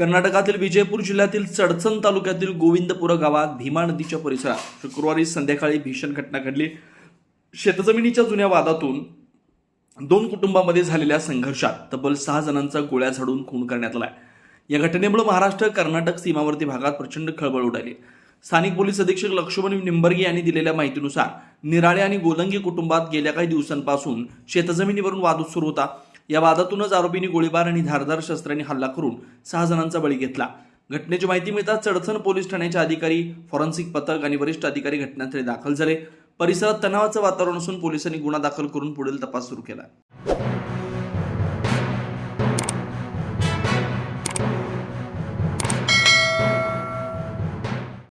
कर्नाटकातील विजयपूर जिल्ह्यातील चडचण तालुक्यातील गोविंदपुरा गावात भीमा नदीच्या परिसरात शुक्रवारी संध्याकाळी भीषण घटना घडली। शेतजमिनीच्या जुन्या वादातून दोन कुटुंबांमध्ये झालेल्या संघर्षात तब्बल 6 जणांचा गोळ्या झाडून खून करण्यात आला। या घटनेमुळे महाराष्ट्र कर्नाटक सीमावर्ती भागात प्रचंड खळबळ उडाली। स्थानिक पोलीस अधीक्षक लक्ष्मण निंबर्गे यांनी दिलेल्या माहितीनुसार निराळे आणि गोलंगी कुटुंबात गेल्या काही दिवसांपासून शेतजमिनीवरून वाद सुरू होता। या वादातूनच आरोपींनी गोळीबार आणि धारदार शस्त्रांनी हल्ला करून 6 जणांचा बळी घेतला। घटनेची माहिती मिळताच चडचण पोलीस ठाण्याचे अधिकारी, फॉरेन्सिक पथक आणि वरिष्ठ अधिकारी घटनास्थळी दाखल झाले। परिसरात तणावाचं वातावरण असून पोलिसांनी गुन्हा दाखल करून पुढील तपास सुरू केला।